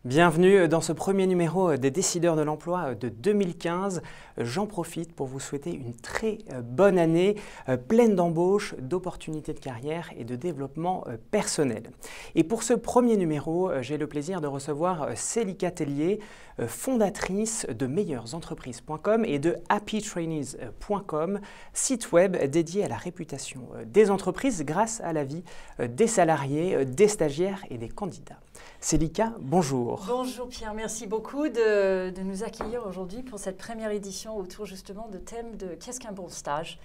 Bienvenue dans ce premier numéro des Décideurs de l'Emploi de 2015. J'en profite pour vous souhaiter une très bonne année, pleine d'embauches, d'opportunités de carrière et de développement personnel. Et pour ce premier numéro, j'ai le plaisir de recevoir Célika Tellier, fondatrice de meilleuresentreprises.com et de happytrainees.com, site web dédié à la réputation des entreprises grâce à la vie des salariés, des stagiaires et des candidats. Célika, bonjour. Bonjour Pierre, merci beaucoup de nous accueillir aujourd'hui pour cette première édition autour justement de thème de qu'est-ce qu'un bon stage.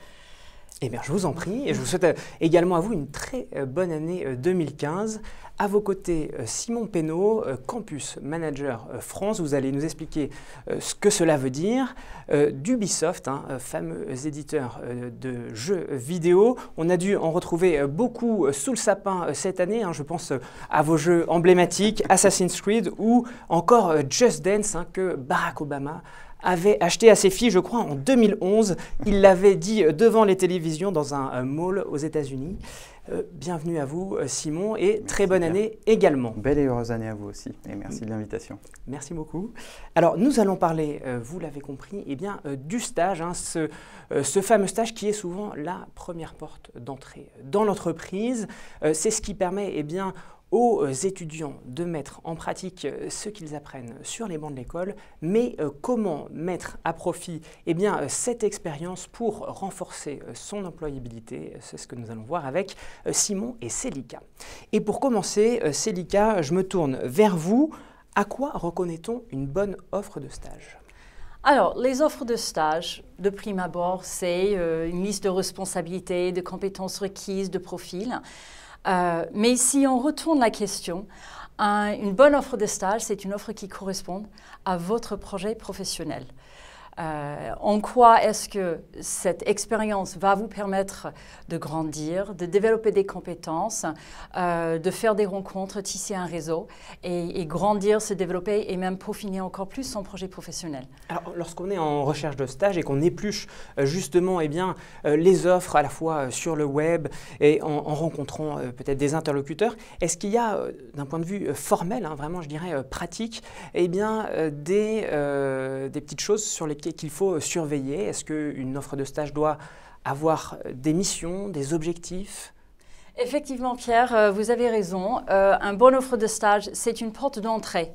Eh bien, je vous en prie et je vous souhaite également à vous une très bonne année 2015. À vos côtés, Simon Pénaud, Campus Manager France. Vous allez nous expliquer ce que cela veut dire. D'Ubisoft, fameux éditeur de jeux vidéo. On a dû en retrouver beaucoup sous le sapin cette année. Je pense à vos jeux emblématiques, Assassin's Creed ou encore Just Dance que Barack Obama avait acheté à ses filles, je crois, en 2011. Il l'avait dit devant les télévisions dans un mall aux États-Unis. Bienvenue à vous, Simon, et merci, très bonne année également. Belle et heureuse année à vous aussi, et merci de l'invitation. Merci beaucoup. Alors, nous allons parler, vous l'avez compris, du stage, ce fameux stage qui est souvent la première porte d'entrée dans l'entreprise. C'est ce qui permet, aux étudiants de mettre en pratique ce qu'ils apprennent sur les bancs de l'école, mais comment mettre à profit cette expérience pour renforcer son employabilité. C'est ce que nous allons voir avec Simon et Célika. Et pour commencer, Célika, je me tourne vers vous. À quoi reconnaît-on une bonne offre de stage ? Alors, les offres de stage, de prime abord, c'est une liste de responsabilités, de compétences requises, de profils. Mais si on retourne la question, une bonne offre de stage, c'est une offre qui correspond à votre projet professionnel. En quoi est-ce que cette expérience va vous permettre de grandir, de développer des compétences, de faire des rencontres, tisser un réseau et grandir, se développer et même peaufiner encore plus son projet professionnel. Alors, lorsqu'on est en recherche de stage et qu'on épluche justement les offres à la fois sur le web et en rencontrant peut-être des interlocuteurs, est-ce qu'il y a, d'un point de vue formel, vraiment je dirais pratique, des petites choses sur lesquelles qu'il faut surveiller? Est-ce qu'une offre de stage doit avoir des missions, des objectifs? Effectivement, Pierre, vous avez raison. Une bonne offre de stage, c'est une porte d'entrée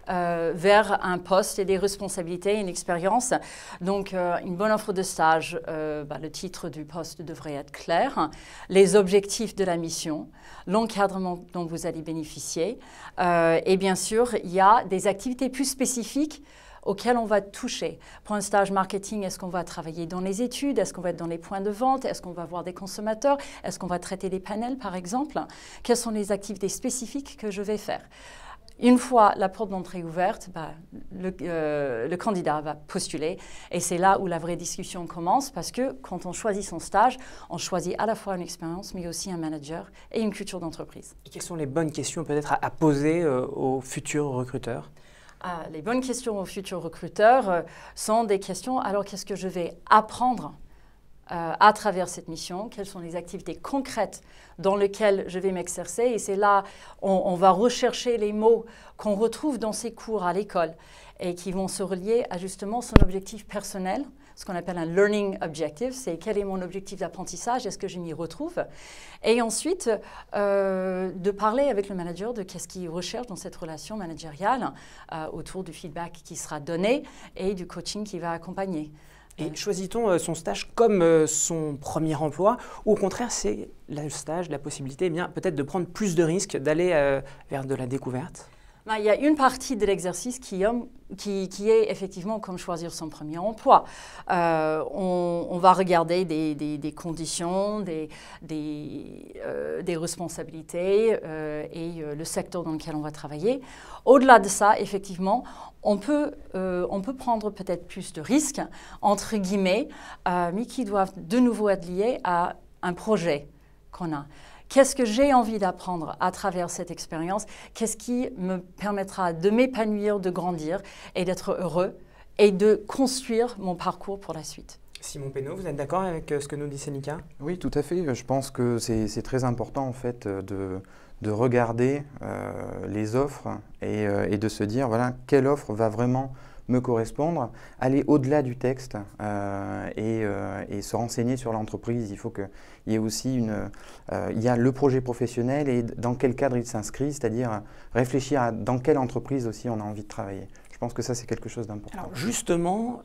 vers un poste et des responsabilités, une expérience. Donc, une bonne offre de stage, le titre du poste devrait être clair, les objectifs de la mission, l'encadrement dont vous allez bénéficier. Et bien sûr, il y a des activités plus spécifiques auxquels on va toucher. Pour un stage marketing, est-ce qu'on va travailler dans les études? Est-ce qu'on va être dans les points de vente? Est-ce qu'on va voir des consommateurs? Est-ce qu'on va traiter des panels, par exemple? Quelles sont les activités spécifiques que je vais faire? Une fois la porte d'entrée ouverte, le candidat va postuler et c'est là où la vraie discussion commence parce que quand on choisit son stage, on choisit à la fois une expérience mais aussi un manager et une culture d'entreprise. Et quelles sont les bonnes questions peut-être à poser aux futurs recruteurs? Les bonnes questions aux futurs recruteurs sont des questions, alors qu'est-ce que je vais apprendre à travers cette mission? Quelles sont les activités concrètes dans lesquelles je vais m'exercer? Et c'est là on va rechercher les mots qu'on retrouve dans ces cours à l'école et qui vont se relier à justement son objectif personnel, ce qu'on appelle un learning objective, c'est quel est mon objectif d'apprentissage, est-ce que je m'y retrouve? Et ensuite, de parler avec le manager de qu'est-ce qu'il recherche dans cette relation managériale autour du feedback qui sera donné et du coaching qui va accompagner. Et choisit-on son stage comme son premier emploi ou au contraire c'est le stage, la possibilité peut-être de prendre plus de risques, d'aller vers de la découverte? Il y a une partie de l'exercice qui est effectivement comme choisir son premier emploi. On va regarder des conditions, des responsabilités et le secteur dans lequel on va travailler. Au-delà de ça, effectivement, on peut prendre peut-être plus de risques, entre guillemets, mais qui doivent de nouveau être liés à un projet qu'on a. Qu'est-ce que j'ai envie d'apprendre à travers cette expérience? Qu'est-ce qui me permettra de m'épanouir, de grandir et d'être heureux et de construire mon parcours pour la suite? Simon Pénaud, vous êtes d'accord avec ce que nous dit Senica? Oui, tout à fait. Je pense que c'est très important en fait de regarder les offres et de se dire voilà, quelle offre va vraiment me correspondre, aller au-delà du texte et se renseigner sur l'entreprise. Il faut qu'il y ait aussi il y a le projet professionnel et dans quel cadre il s'inscrit, c'est-à-dire réfléchir à dans quelle entreprise aussi on a envie de travailler. Je pense que ça, c'est quelque chose d'important. Alors justement,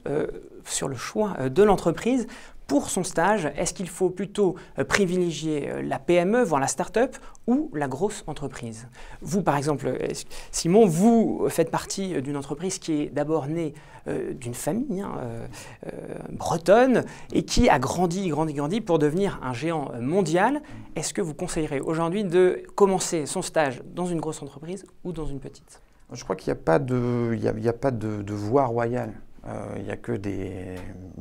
sur le choix de l'entreprise, pour son stage, est-ce qu'il faut plutôt privilégier la PME, voire la start-up, ou la grosse entreprise? Vous, par exemple, Simon, vous faites partie d'une entreprise qui est d'abord née d'une famille bretonne et qui a grandi pour devenir un géant mondial. Est-ce que vous conseillerez aujourd'hui de commencer son stage dans une grosse entreprise ou dans une petite? Je crois qu'il n'y a pas de voie royale. Il n'y a que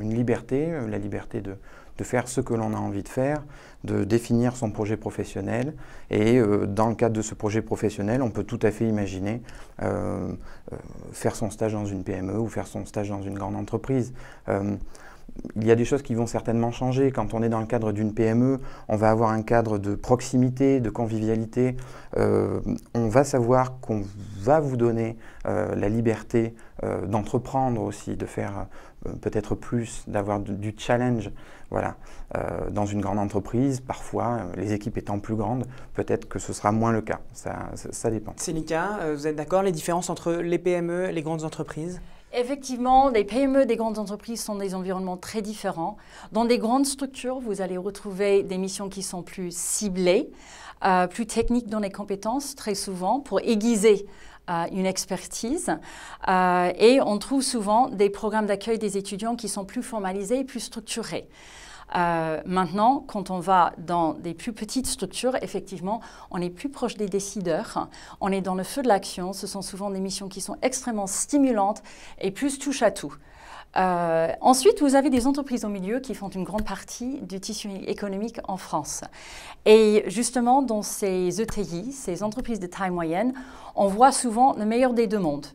une liberté, la liberté de faire ce que l'on a envie de faire, de définir son projet professionnel. Et dans le cadre de ce projet professionnel, on peut tout à fait imaginer faire son stage dans une PME ou faire son stage dans une grande entreprise. Il y a des choses qui vont certainement changer. Quand on est dans le cadre d'une PME, on va avoir un cadre de proximité, de convivialité. On va savoir qu'on va vous donner la liberté d'entreprendre aussi, de faire peut-être plus, d'avoir du challenge. Voilà. Dans une grande entreprise, parfois, les équipes étant plus grandes, peut-être que ce sera moins le cas. Ça dépend. Senica, vous êtes d'accord, les différences entre les PME et les grandes entreprises? Effectivement, les PME des grandes entreprises sont des environnements très différents. Dans des grandes structures, vous allez retrouver des missions qui sont plus ciblées, plus techniques dans les compétences, très souvent, pour aiguiser une expertise. Et on trouve souvent des programmes d'accueil des étudiants qui sont plus formalisés et plus structurés. Maintenant, quand on va dans des plus petites structures, effectivement, on est plus proche des décideurs, on est dans le feu de l'action, ce sont souvent des missions qui sont extrêmement stimulantes et plus touche à tout. Ensuite, vous avez des entreprises au milieu qui font une grande partie du tissu économique en France. Et justement, dans ces ETI, ces entreprises de taille moyenne, on voit souvent le meilleur des deux mondes.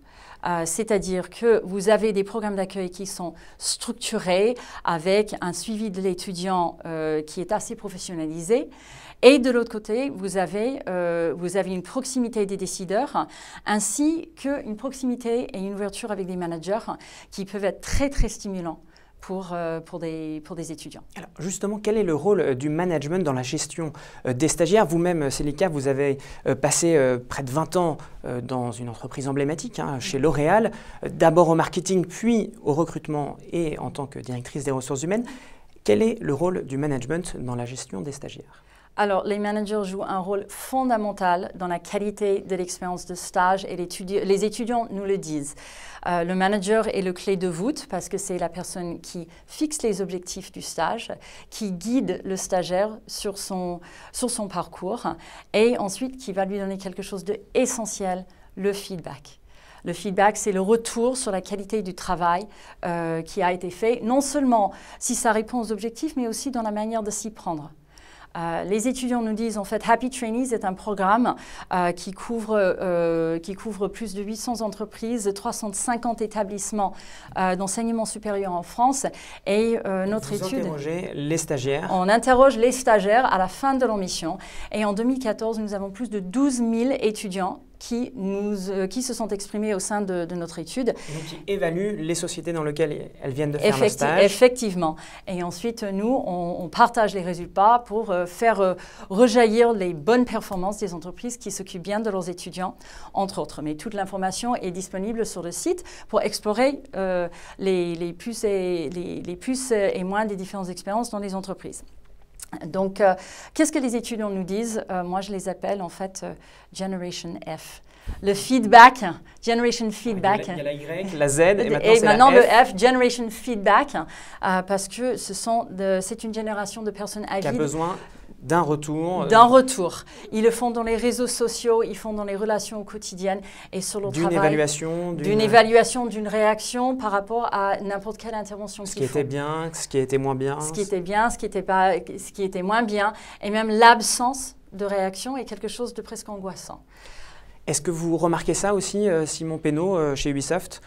C'est-à-dire que vous avez des programmes d'accueil qui sont structurés avec un suivi de l'étudiant qui est assez professionnalisé. Et de l'autre côté, vous avez une proximité des décideurs ainsi qu'une proximité et une ouverture avec des managers qui peuvent être très, très stimulants pour des étudiants. Alors justement, quel est le rôle du management dans la gestion des stagiaires? Vous-même, Senica, vous avez passé près de 20 ans dans une entreprise emblématique, chez L'Oréal, d'abord au marketing, puis au recrutement et en tant que directrice des ressources humaines. Quel est le rôle du management dans la gestion des stagiaires? Alors, les managers jouent un rôle fondamental dans la qualité de l'expérience de stage et les étudiants nous le disent. Le manager est le clé de voûte parce que c'est la personne qui fixe les objectifs du stage, qui guide le stagiaire sur son parcours et ensuite qui va lui donner quelque chose d'essentiel, le feedback. Le feedback, c'est le retour sur la qualité du travail qui a été fait, non seulement si ça répond aux objectifs, mais aussi dans la manière de s'y prendre. Les étudiants nous disent en fait Happy Trainees est un programme qui couvre plus de 800 entreprises, 350 établissements d'enseignement supérieur en France et notre étude. Vous interrogez les stagiaires. On interroge les stagiaires à la fin de leur mission et en 2014 nous avons plus de 12 000 étudiants qui se sont exprimés au sein de notre étude. Et donc, qui évaluent les sociétés dans lesquelles elles viennent de faire le stage. Effectivement. Et ensuite, nous, on partage les résultats pour faire rejaillir les bonnes performances des entreprises qui s'occupent bien de leurs étudiants, entre autres. Mais toute l'information est disponible sur le site pour explorer les plus et moins des différentes expériences dans les entreprises. Donc, qu'est-ce que les étudiants nous disent? Moi, je les appelle en fait Generation F. Le feedback, Generation Feedback. Il y a la Y, la Z et maintenant la le F, Generation Feedback, parce que c'est une génération de personnes avides. Qui a besoin d'un retour. D'un retour. Ils le font dans les réseaux sociaux, ils font dans les relations quotidiennes et sur leur travail. D'une évaluation, d'une réaction par rapport à n'importe quelle intervention qu'ils font. Ce qui était bien, ce qui était moins bien. Ce qui était bien, ce qui était moins bien. Et même l'absence de réaction est quelque chose de presque angoissant. Est-ce que vous remarquez ça aussi, Simon Pénaud, chez Ubisoft?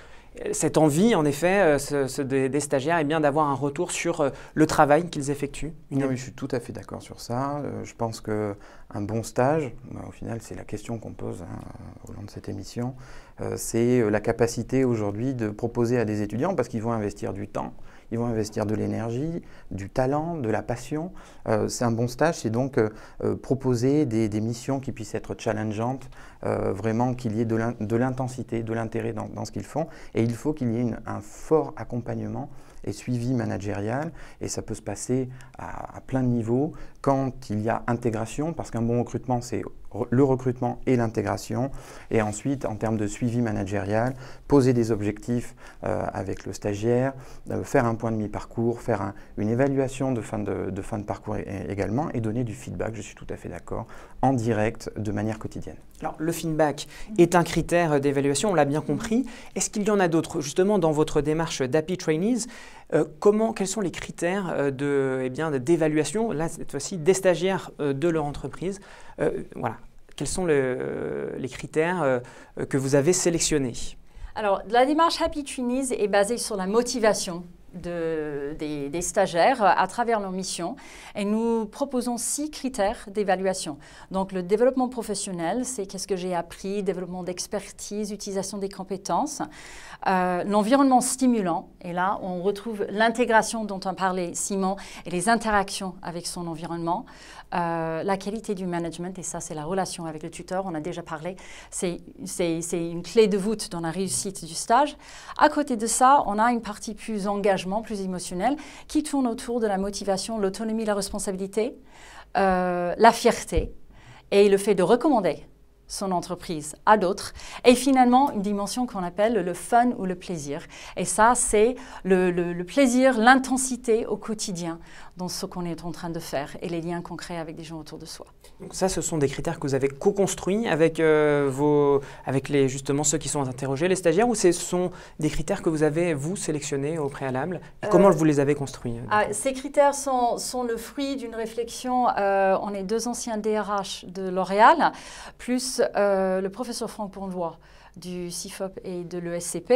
cette envie, en effet, des stagiaires, bien d'avoir un retour sur le travail qu'ils effectuent. Oui, je suis tout à fait d'accord sur ça. Je pense qu'un bon stage, au final, c'est la question qu'on pose au long de cette émission, c'est la capacité aujourd'hui de proposer à des étudiants, parce qu'ils vont investir du temps, ils vont investir de l'énergie, du talent, de la passion. C'est un bon stage, c'est donc proposer des missions qui puissent être challengeantes, vraiment qu'il y ait de l'intensité, de l'intérêt dans ce qu'ils font. Et il faut qu'il y ait un fort accompagnement et suivi managérial, et ça peut se passer à plein de niveaux quand il y a intégration, parce qu'un bon recrutement, c'est le recrutement et l'intégration, et ensuite, en termes de suivi managérial, poser des objectifs avec le stagiaire, faire un point de mi-parcours, faire une évaluation de fin de parcours également, et donner du feedback, je suis tout à fait d'accord, en direct, de manière quotidienne. Alors, le feedback est un critère d'évaluation, on l'a bien compris. Est-ce qu'il y en a d'autres, justement, dans votre démarche d'Happy Trainees? Quels sont les critères d'évaluation, là, cette fois-ci, des stagiaires de leur entreprise? Voilà. Quels sont les critères que vous avez sélectionnés? Alors, la démarche Happy Trainees est basée sur la motivation des stagiaires à travers leur mission, et nous proposons 6 critères d'évaluation. Donc le développement professionnel, c'est qu'est-ce que j'ai appris, développement d'expertise, utilisation des compétences, l'environnement stimulant, et là on retrouve l'intégration dont on parlait Simon et les interactions avec son environnement, la qualité du management, et ça c'est la relation avec le tuteur, on a déjà parlé, c'est une clé de voûte dans la réussite du stage. À côté de ça, on a une partie plus engagement, plus émotionnel, qui tourne autour de la motivation, l'autonomie, la responsabilité, la fierté et le fait de recommander son entreprise à d'autres, et finalement une dimension qu'on appelle le fun ou le plaisir. Et ça, c'est le plaisir, l'intensité au quotidien dans ce qu'on est en train de faire et les liens qu'on crée avec des gens autour de soi. Donc ça, ce sont des critères que vous avez co-construits avec, justement ceux qui sont interrogés, les stagiaires, ou ce sont des critères que vous avez, vous, sélectionnés au préalable? Comment vous les avez construits? Ces critères sont le fruit d'une réflexion. On est 2 anciens DRH de L'Oréal, plus le professeur Franck Bourgeois du CIFOP et de l'ESCP.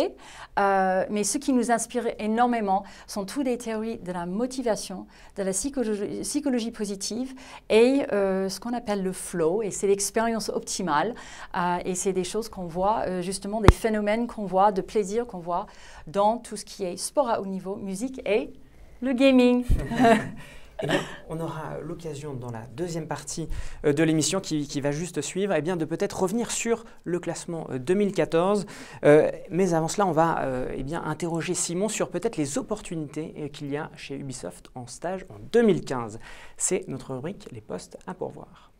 Mais ce qui nous inspire énormément sont toutes les théories de la motivation, de la psychologie positive et ce qu'on appelle le flow. Et c'est l'expérience optimale. Et c'est des choses qu'on voit, justement des phénomènes qu'on voit, de plaisir qu'on voit dans tout ce qui est sport à haut niveau, musique et le gaming. Eh bien, on aura l'occasion dans la deuxième partie de l'émission qui va juste suivre, eh bien, de peut-être revenir sur le classement 2014. Mais avant cela, on va interroger Simon sur peut-être les opportunités qu'il y a chez Ubisoft en stage en 2015. C'est notre rubrique Les postes à pourvoir.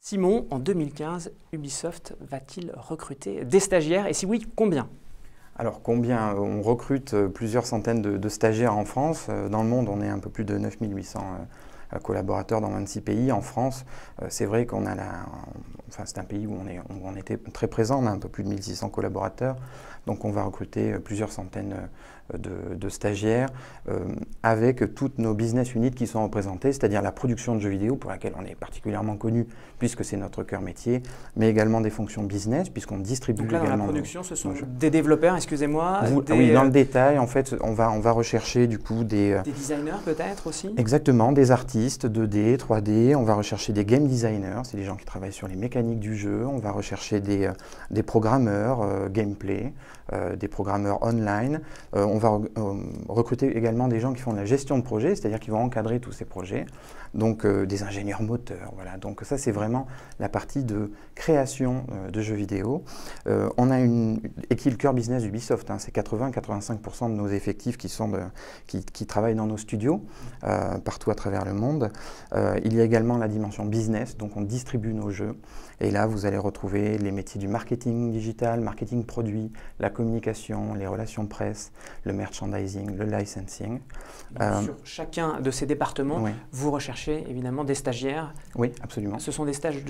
Simon, en 2015, Ubisoft va-t-il recruter des stagiaires? Et si oui, combien? Alors combien? On recrute plusieurs centaines de stagiaires en France. Dans le monde, on est un peu plus de 9800 collaborateurs dans 26 pays. En France, c'est vrai qu'on a c'est un pays où on était très présent, on a un peu plus de 1600 collaborateurs. Donc on va recruter plusieurs centaines de stagiaires avec toutes nos business units qui sont représentés, c'est-à-dire la production de jeux vidéo pour laquelle on est particulièrement connu puisque c'est notre cœur métier, mais également des fonctions business puisqu'on distribue donc là, également. Dans la production, ce sont des développeurs, excusez-moi. Oui, dans le détail, en fait, on va rechercher du coup des designers peut-être aussi. Exactement, des artistes 2D, 3D. On va rechercher des game designers, c'est des gens qui travaillent sur les mécaniques du jeu. On va rechercher des programmeurs gameplay, des programmeurs online. On va recruter également des gens qui font de la gestion de projet, c'est-à-dire qui vont encadrer tous ces projets. Donc des ingénieurs moteurs, voilà. Donc ça c'est vraiment la partie de création de jeux vidéo. On a et qui est le cœur business d'Ubisoft, hein, c'est 80-85% de nos effectifs qui travaillent dans nos studios partout à travers le monde. Il y a également la dimension business, donc on distribue nos jeux. Et là, vous allez retrouver les métiers du marketing digital, marketing produit, la communication, les relations presse, le merchandising, le licensing. Sur chacun de ces départements, oui. Vous recherchez évidemment des stagiaires. Oui, absolument. Ce sont des stages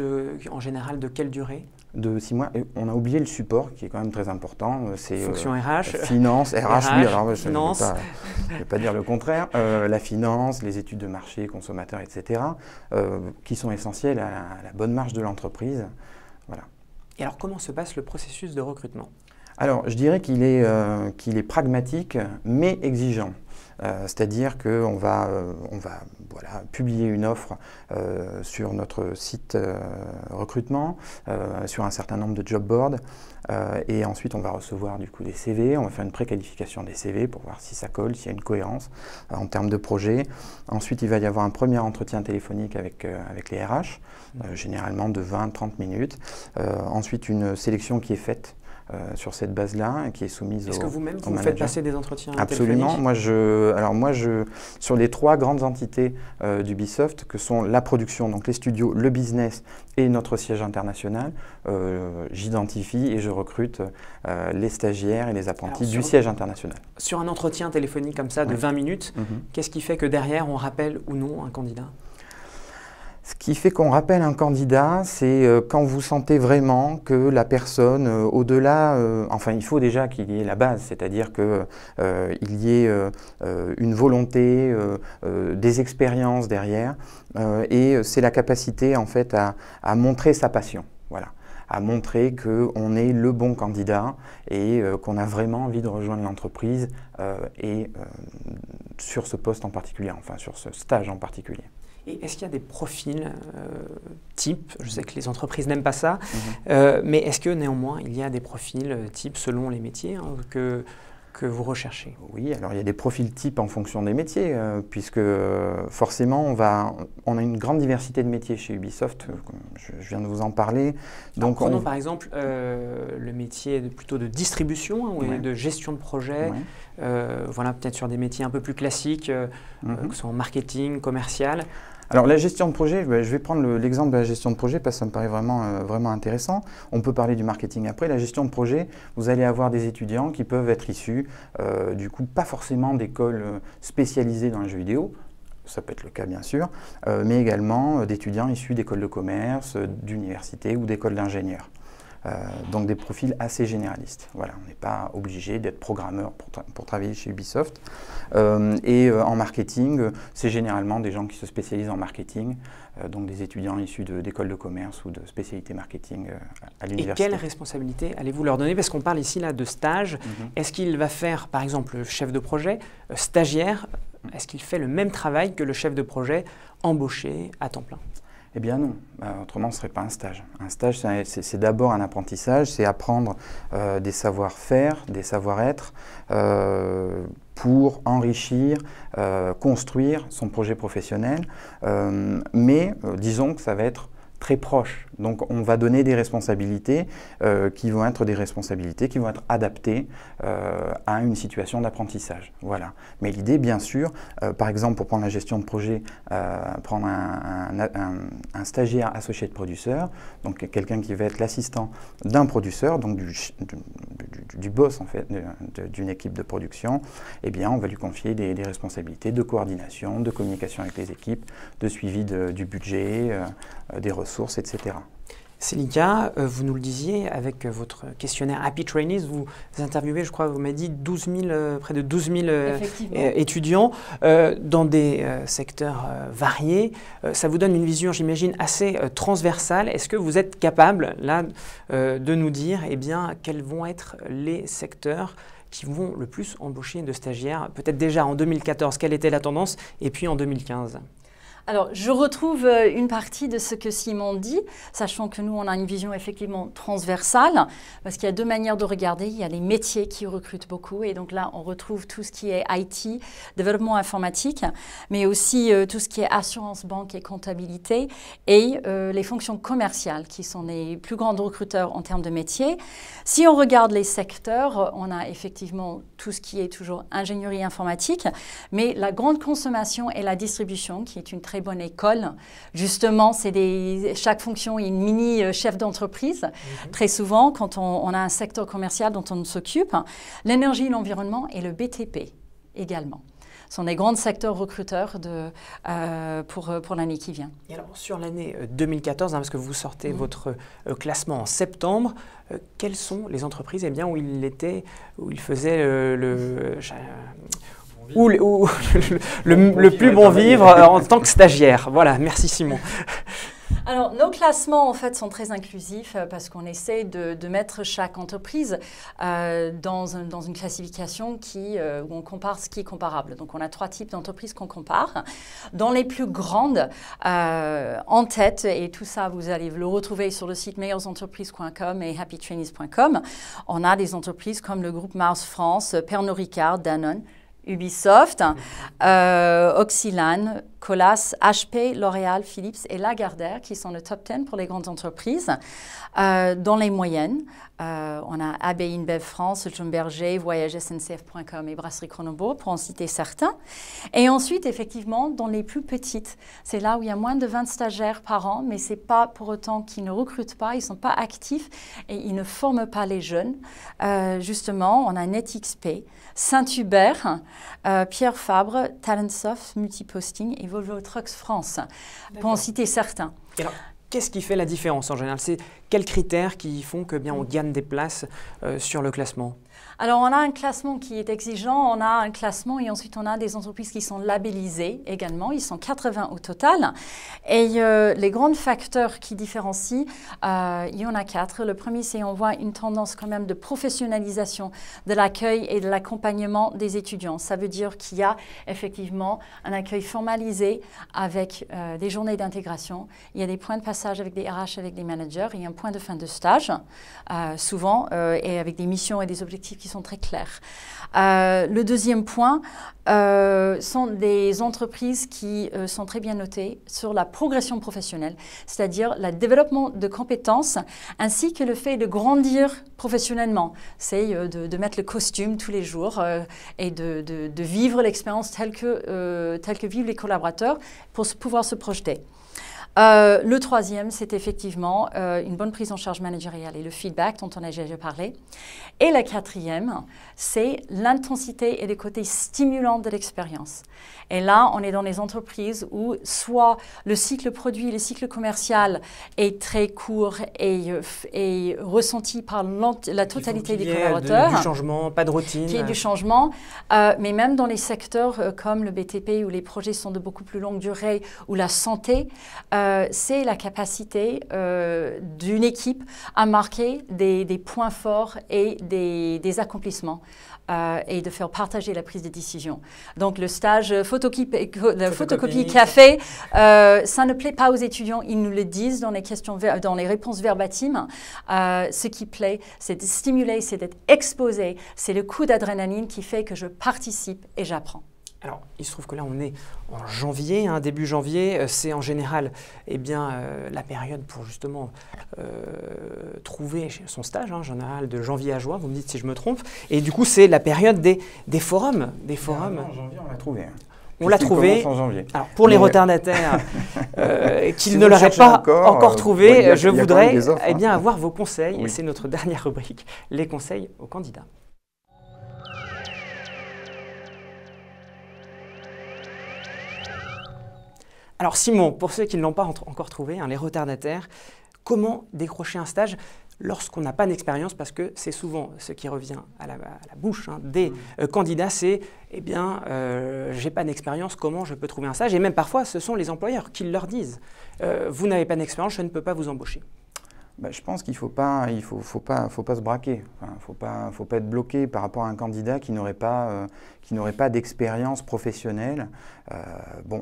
en général de quelle durée? De 6 mois. Et on a oublié le support qui est quand même très important. C'est fonction RH. Finance, RH, oui. Alors, finance. je ne vais pas dire le contraire, la finance, les études de marché, consommateurs, etc., qui sont essentielles à la bonne marche de l'entreprise. Voilà. Et alors, comment se passe le processus de recrutement? Alors, je dirais qu'il est pragmatique, mais exigeant. C'est-à-dire qu'on va, voilà, publier une offre sur notre site recrutement, sur un certain nombre de job boards, et ensuite on va recevoir du coup des CV, on va faire une préqualification des CV pour voir si ça colle, s'il y a une cohérence en termes de projet. Ensuite, il va y avoir un premier entretien téléphonique avec les RH, généralement de 20-30 minutes. Ensuite, une sélection qui est faite sur cette base-là, qui est soumise au Est-ce que vous-même, vous manager. faites passer des entretiens Absolument. téléphoniques? Sur les 3 grandes entités d'Ubisoft, que sont la production, donc les studios, le business et notre siège international, j'identifie et je recrute les stagiaires et les apprentis du siège international. Sur un entretien téléphonique comme ça de 20 minutes, qu'est-ce qui fait que derrière, on rappelle ou non un candidat? Ce qui fait qu'on rappelle un candidat, c'est quand vous sentez vraiment que la personne, au-delà, enfin il faut déjà qu'il y ait la base, c'est-à-dire qu'il y ait une volonté, des expériences derrière, et c'est la capacité en fait à montrer sa passion, voilà, à montrer qu'on est le bon candidat et qu'on a vraiment envie de rejoindre l'entreprise et sur ce poste en particulier, enfin sur ce stage en particulier. Et est-ce qu'il y a des profils types? Je sais que les entreprises n'aiment pas ça, mais est-ce que néanmoins il y a des profils types selon les métiers que vous recherchez? Oui, alors il y a des profils types en fonction des métiers, puisque forcément on a une grande diversité de métiers chez Ubisoft, je viens de vous en parler. Donc prenons par exemple le métier plutôt de distribution ou de gestion de projet. Voilà, peut-être sur des métiers un peu plus classiques, que ce soit en marketing, commercial. Alors la gestion de projet, je vais prendre l'exemple de la gestion de projet parce que ça me paraît vraiment intéressant. On peut parler du marketing après. La gestion de projet, vous allez avoir des étudiants qui peuvent être issus, du coup, pas forcément d'écoles spécialisées dans les jeux vidéo, ça peut être le cas bien sûr, mais également d'étudiants issus d'écoles de commerce, d'universités ou d'écoles d'ingénieurs. Donc des profils assez généralistes. Voilà, on n'est pas obligé d'être programmeur pour travailler chez Ubisoft. En marketing, c'est généralement des gens qui se spécialisent en marketing, donc des étudiants issus d'écoles de commerce ou de spécialités marketing à l'université. Et quelle responsabilité allez-vous leur donner? Parce qu'on parle ici là de stage. Est-ce qu'il va faire, par exemple, chef de projet, stagiaire? Est-ce qu'il fait le même travail que le chef de projet embauché à temps plein? Eh bien non, autrement ce ne serait pas un stage. Un stage, c'est d'abord un apprentissage, c'est apprendre des savoir-faire, des savoir-être pour enrichir, construire son projet professionnel. Mais disons que ça va être très proche. Donc on va donner des responsabilités qui vont être adaptées à une situation d'apprentissage. Voilà. Mais l'idée, bien sûr, par exemple, pour prendre la gestion de projet, prendre un stagiaire associé de producteur, donc quelqu'un qui va être l'assistant d'un producteur, donc du boss en fait, d'une équipe de production, eh bien on va lui confier des responsabilités de coordination, de communication avec les équipes, de suivi du budget, des ressources, etc. Célica, vous nous le disiez, avec votre questionnaire Happy Trainees, vous interviewez, je crois, vous m'avez dit près de 12 000 étudiants dans des secteurs variés. Ça vous donne une vision, j'imagine, assez transversale. Est-ce que vous êtes capable, là, de nous dire quels vont être les secteurs qui vont le plus embaucher de stagiaires? Peut-être déjà en 2014, quelle était la tendance, et puis en 2015? Alors, je retrouve une partie de ce que Simon dit, sachant que nous, on a une vision effectivement transversale, parce qu'il y a 2 manières de regarder. Il y a les métiers qui recrutent beaucoup, et donc là, on retrouve tout ce qui est IT, développement informatique, mais aussi tout ce qui est assurance, banque et comptabilité, et les fonctions commerciales, qui sont les plus grands recruteurs en termes de métiers. Si on regarde les secteurs, on a effectivement tout ce qui est toujours ingénierie informatique, mais la grande consommation et la distribution, qui est une très bonne école. Justement, chaque fonction est une mini chef d'entreprise. Très souvent, quand on a un secteur commercial dont on s'occupe, l'énergie, l'environnement et le BTP également sont des grands secteurs recruteurs pour l'année qui vient. Et alors, sur l'année 2014, parce que vous sortez votre classement en septembre, quelles sont les entreprises où il faisait ou le plus bon vivre en tant que stagiaire. Voilà, merci Simon. Alors, nos classements, en fait, sont très inclusifs parce qu'on essaie de mettre chaque entreprise dans une classification où on compare ce qui est comparable. Donc, on a 3 types d'entreprises qu'on compare. Dans les plus grandes, en tête, et tout ça, vous allez le retrouver sur le site meilleuresentreprises.com et happytrainees.com, on a des entreprises comme le groupe Mars France, Pernod Ricard, Danone, Ubisoft, Oxylan, Colas, HP, L'Oréal, Philips et Lagardère qui sont le top 10 pour les grandes entreprises. Dans les moyennes, on a AB InBev France, Schlumberger, VoyageSNCF.com et Brasserie Kronenbourg pour en citer certains. Et ensuite, effectivement, dans les plus petites, c'est là où il y a moins de 20 stagiaires par an, mais ce n'est pas pour autant qu'ils ne recrutent pas, ils ne sont pas actifs et ils ne forment pas les jeunes. Justement, on a NetXP, Saint-Hubert, Pierre Fabre, Talentsoft, Multiposting et Volvo Trucks France, pour en citer certains. Et alors, qu'est-ce qui fait la différence en général? C'est quels critères qui font que bien on gagne des places sur le classement? Alors, on a un classement qui est exigeant, on a un classement et ensuite on a des entreprises qui sont labellisées également. Ils sont 80 au total. Et les grands facteurs qui différencient, il y en a 4. Le premier, c'est qu'on voit une tendance quand même de professionnalisation de l'accueil et de l'accompagnement des étudiants. Ça veut dire qu'il y a effectivement un accueil formalisé avec des journées d'intégration. Il y a des points de passage avec des RH, avec des managers. Il y a un point de fin de stage, souvent, et avec des missions et des objectifs qui sont très clairs. Le deuxième point sont des entreprises qui sont très bien notées sur la progression professionnelle, c'est-à-dire le développement de compétences ainsi que le fait de grandir professionnellement. C'est de mettre le costume tous les jours et de vivre l'expérience telle que vivent les collaborateurs pour pouvoir se projeter. Le troisième, c'est effectivement une bonne prise en charge managériale et le feedback dont on a déjà parlé. Et la quatrième, c'est l'intensité et le côté stimulant de l'expérience. Et là, on est dans les entreprises où soit le cycle produit, le cycle commercial est très court et ressenti par la totalité des collaborateurs. Du changement, pas de routine. Qu'il y ait du changement, mais même dans les secteurs comme le BTP où les projets sont de beaucoup plus longue durée, ou la santé, c'est la capacité d'une équipe à marquer des points forts et des accomplissements et de faire partager la prise de décision. Donc le stage photocopie café, ça ne plaît pas aux étudiants, ils nous le disent dans les réponses verbatimes. Ce qui plaît, c'est de stimuler, c'est d'être exposé, c'est le coup d'adrénaline qui fait que je participe et j'apprends. Alors, il se trouve que là, on est en janvier, début janvier. C'est en général la période pour justement trouver son stage, en général de janvier à juin. Vous me dites si je me trompe. Et du coup, c'est la période des forums. En janvier, on l'a trouvé. On l'a trouvé. En janvier. Alors, pour les retardataires qui ne l'auraient pas encore trouvé, je voudrais avoir vos conseils. Oui. C'est notre dernière rubrique, les conseils aux candidats. Alors Simon, pour ceux qui ne l'ont pas encore trouvé, les retardataires, comment décrocher un stage lorsqu'on n'a pas d'expérience? Parce que c'est souvent ce qui revient à la bouche des candidats, c'est « j'ai pas d'expérience, comment je peux trouver un stage ?» Et même parfois, ce sont les employeurs qui leur disent « Vous n'avez pas d'expérience, je ne peux pas vous embaucher ». Je pense qu'il faut pas se braquer. Faut pas être bloqué par rapport à un candidat qui n'aurait pas d'expérience professionnelle.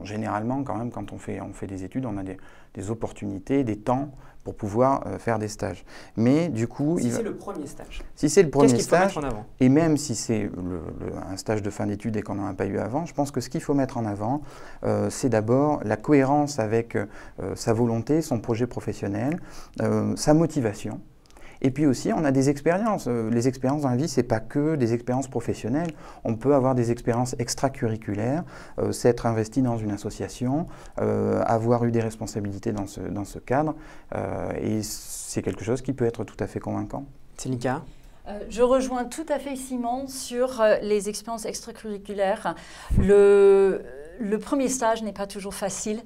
Généralement, quand même, quand on fait des études, on a des opportunités, des temps pour pouvoir faire des stages. Mais du coup, si c'est le premier stage. Si c'est le premier stage, mettre en avant? Et même si c'est un stage de fin d'études et qu'on n'en a pas eu avant, je pense que ce qu'il faut mettre en avant, c'est d'abord la cohérence avec sa volonté, son projet professionnel, sa motivation. Et puis aussi, on a des expériences. Les expériences dans la vie, ce n'est pas que des expériences professionnelles. On peut avoir des expériences extracurriculaires, s'être investi dans une association, avoir eu des responsabilités dans ce cadre. Et c'est quelque chose qui peut être tout à fait convaincant. Célica? Je rejoins tout à fait Simon sur les expériences extracurriculaires. Le premier stage n'est pas toujours facile.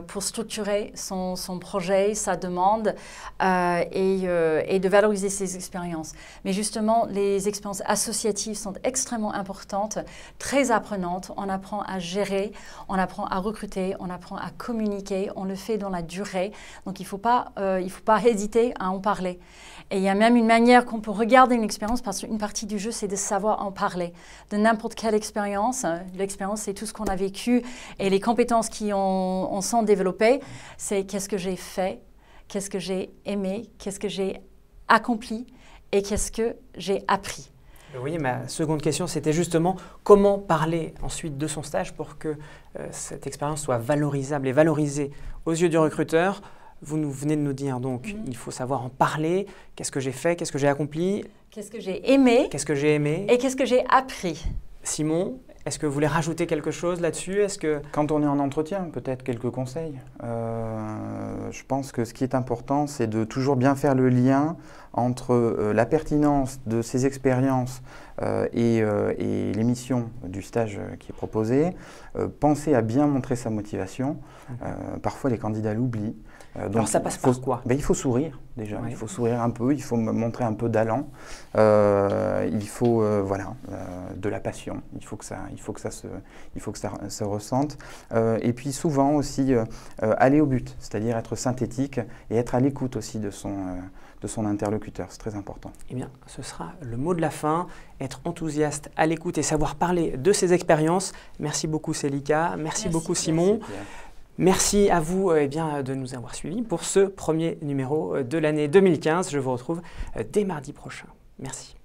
pour structurer son projet, sa demande et de valoriser ses expériences. Mais justement, les expériences associatives sont extrêmement importantes, très apprenantes. On apprend à gérer, on apprend à recruter, on apprend à communiquer, on le fait dans la durée. Donc il ne faut pas hésiter à en parler. Et il y a même une manière qu'on peut regarder une expérience, parce qu'une partie du jeu, c'est de savoir en parler. De n'importe quelle expérience, l'expérience, c'est tout ce qu'on a vécu, et les compétences qui en sont développées, c'est qu'est-ce que j'ai fait, qu'est-ce que j'ai aimé, qu'est-ce que j'ai accompli, et qu'est-ce que j'ai appris. Oui, ma seconde question, c'était justement comment parler ensuite de son stage pour que cette expérience soit valorisable et valorisée aux yeux du recruteur. Vous venez de nous dire, donc, il faut savoir en parler. Qu'est-ce que j'ai fait? Qu'est-ce que j'ai accompli? Qu'est-ce que j'ai aimé? Qu'est-ce que j'ai aimé? Et qu'est-ce que j'ai appris? Simon, est-ce que vous voulez rajouter quelque chose là-dessus? Quand on est en entretien, peut-être quelques conseils. Je pense que ce qui est important, c'est de toujours bien faire le lien entre la pertinence de ces expériences et les missions du stage qui est proposé. Penser à bien montrer sa motivation. Parfois, les candidats l'oublient. Alors ça passe par quoi? Il faut sourire déjà, Oui. Il faut sourire un peu, il faut montrer un peu d'allant, il faut de la passion, il faut que ça se ressente. Et puis souvent aussi aller au but, c'est-à-dire être synthétique et être à l'écoute aussi de son interlocuteur, c'est très important. Eh bien, ce sera le mot de la fin, être enthousiaste, à l'écoute et savoir parler de ses expériences. Merci beaucoup Célika, merci beaucoup Simon. Merci, merci à vous de nous avoir suivis pour ce premier numéro de l'année 2015. Je vous retrouve dès mardi prochain. Merci.